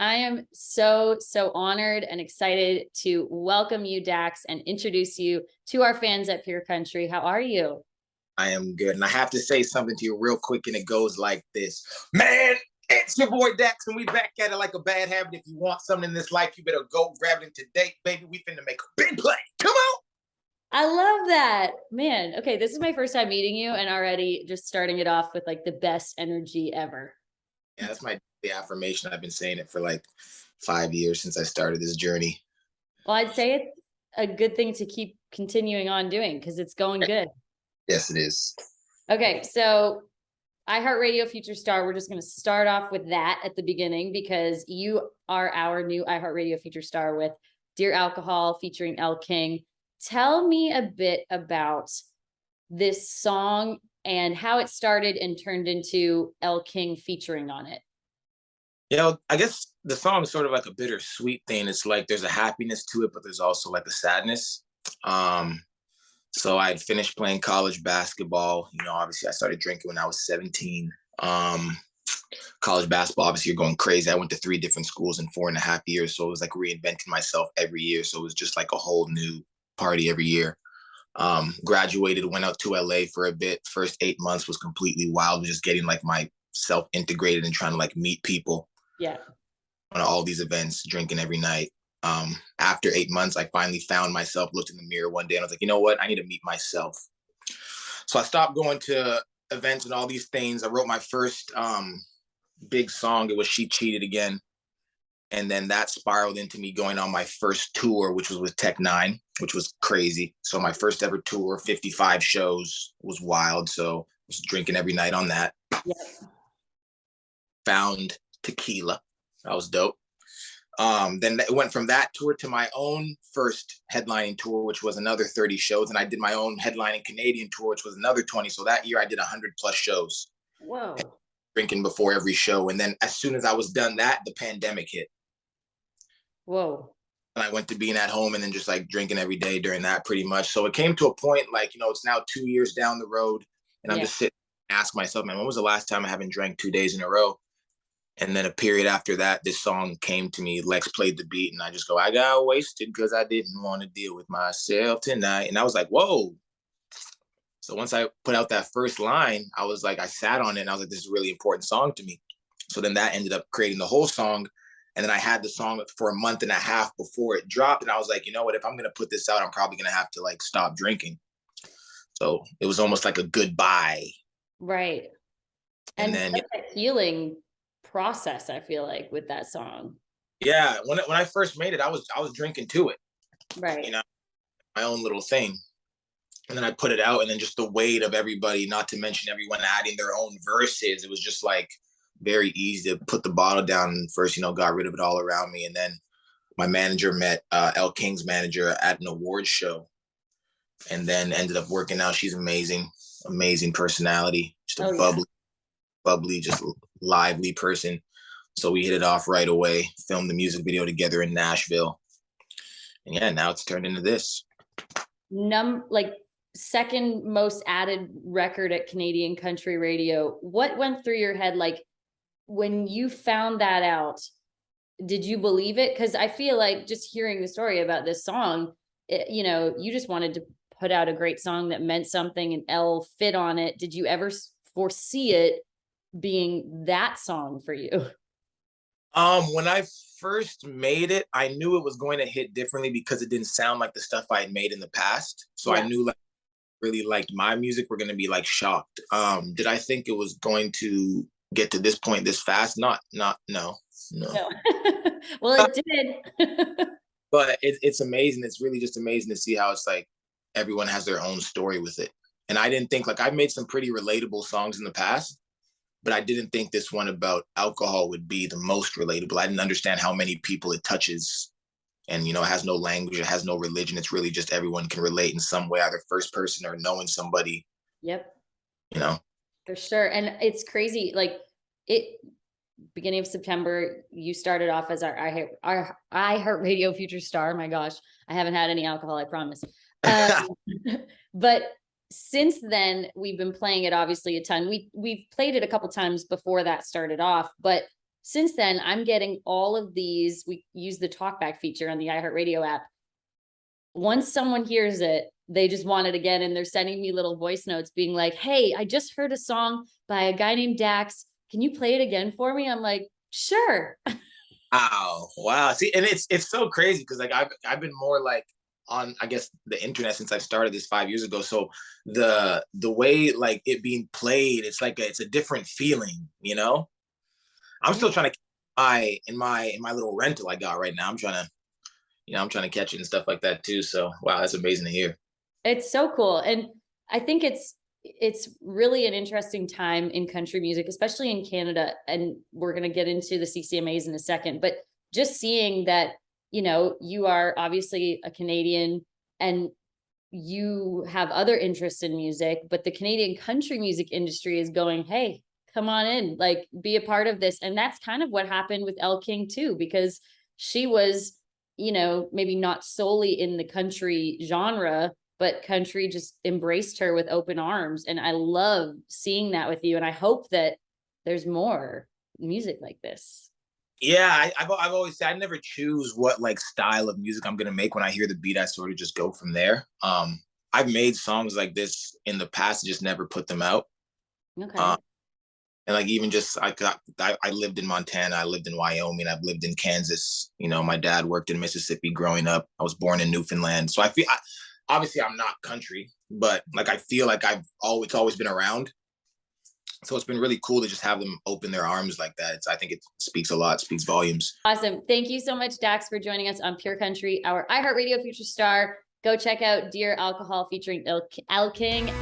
I am so honored and excited to welcome you, Dax, and introduce you to our fans at Pure Country. How are you? I am good. And I have to say something to you real quick, and it goes like this. Man, it's your boy Dax, and we back at it like a bad habit. If you want something in this life, you better go grab it today, baby. We finna make a big play. Come on. I love that, man. Okay, this is my first time meeting you, and already just starting it off with like the best energy ever. Yeah, that's my affirmation. I've been saying it for like 5 years since I started this journey. Well, I'd say it's a good thing to keep continuing on doing because it's going good. Yes, it is. Okay, so iHeartRadio Future Star, we're just going to start off with that at the beginning because you are our new iHeartRadio Future Star with Dear Alcohol featuring Elle King. Tell me a bit about this song and how it started and turned into Elle King featuring on it. I guess the song is sort of like a bittersweet thing. It's like there's a happiness to it, but there's also like a sadness. So I had finished playing college basketball. Obviously I started drinking when I was 17. College basketball, obviously you're going crazy. I went to 3 different schools in 4.5 years. So it was like reinventing myself every year. So it was just like a whole new party every year. Graduated, went out to LA for a bit. First 8 months was completely wild, just getting like myself integrated and trying to like meet people. Yeah. On all these events, drinking every night. After 8 months, I finally found myself, looked in the mirror one day, and I was like, you know what? I need to meet myself. So I stopped going to events and all these things. I wrote my first big song. It was She Cheated Again. And then that spiraled into me going on my first tour, which was with Tech Nine, which was crazy. So my first ever tour, 55 shows, was wild. So I was drinking every night on that. Yeah. Found tequila. That was dope. Then it went from that tour to my own first headlining tour, which was another 30 shows. And I did my own headlining Canadian tour, which was another 20. So that year I did 100 plus shows. Whoa. Drinking before every show. And then as soon as I was done that, the pandemic hit. Whoa. And I went to being at home and then just like drinking every day during that pretty much. So it came to a point like, it's now 2 years down the road. And I'm just sitting and ask myself, man, when was the last time I haven't drank 2 days in a row? And then a period after that, this song came to me. Lex played the beat, and I just go, I got wasted because I didn't want to deal with myself tonight. And I was like, whoa. So once I put out that first line, I was like, I sat on it, and I was like, this is a really important song to me. So then that ended up creating the whole song. And then I had the song for a month and a half before it dropped. And I was like, you know what? If I'm going to put this out, I'm probably going to have to like stop drinking. So it was almost like a goodbye. Right. And then healing process, I feel like, with that song. Yeah, when I first made it, I was drinking to it, right? My own little thing, and then I put it out, and then just the weight of everybody, not to mention everyone adding their own verses, it was just like very easy to put the bottle down. And first, got rid of it all around me, and then my manager met Elle King's manager at an awards show, and then ended up working out. She's amazing personality, just a bubbly, just lively person. So we hit it off right away, filmed the music video together in Nashville. And yeah, now it's turned into this. Second most added record at Canadian country radio. What went through your head? Like when you found that out, did you believe it? Because I feel like just hearing the story about this song, you just wanted to put out a great song that meant something and Elle fit on it. Did you ever foresee it being that song for you? When I first made it, I knew it was going to hit differently because it didn't sound like the stuff I had made in the past. So I knew like really liked my music, we're going to be like shocked. Did I think it was going to get to this point this fast? No. Well, it did. But it's amazing. It's really just amazing to see how it's like everyone has their own story with it. And I didn't think I've made some pretty relatable songs in the past, but I didn't think this one about alcohol would be the most relatable. I didn't understand how many people it touches, and it has no language, it has no religion. It's really just everyone can relate in some way, either first person or knowing somebody. Yep. For sure. And it's crazy. Like beginning of September, you started off as our iHeartRadio Future Star. My gosh, I haven't had any alcohol, I promise. But since then, we've been playing it obviously a ton. We've played it a couple times before that started off, but since then, I'm getting all of these. We use the talkback feature on the iHeartRadio app. Once someone hears it, they just want it again. And they're sending me little voice notes being like, hey, I just heard a song by a guy named Dax. Can you play it again for me? I'm like, sure. Wow. See, and it's so crazy because like I've been more like on, I guess, the internet since I started this 5 years ago. So the way like it being played, it's like it's a different feeling, you know? I'm still trying to in my little rental I got right now. I'm trying to, I'm trying to catch it and stuff like that too. So wow, that's amazing to hear. It's so cool. And I think it's really an interesting time in country music, especially in Canada. And we're going to get into the CCMAs in a second, but just seeing that, you are obviously a Canadian and you have other interests in music, but the Canadian country music industry is going, hey, come on in, like be a part of this. And that's kind of what happened with Elle King too, because she was, maybe not solely in the country genre, but country just embraced her with open arms. And I love seeing that with you. And I hope that there's more music like this. Yeah, I've always said I never choose what like style of music I'm gonna make. When I hear the beat, I sort of just go from there. I've made songs like this in the past, just never put them out. Okay. And like even just I lived in Montana, I lived in Wyoming, I've lived in Kansas. My dad worked in Mississippi growing up. I was born in Newfoundland, so obviously I'm not country, but like I feel like it's always been around. So it's been really cool to just have them open their arms like that. I think it speaks a lot, speaks volumes. Awesome. Thank you so much, Dax, for joining us on Pure Country, our iHeartRadio Future Star. Go check out Dear Alcohol featuring Elle King.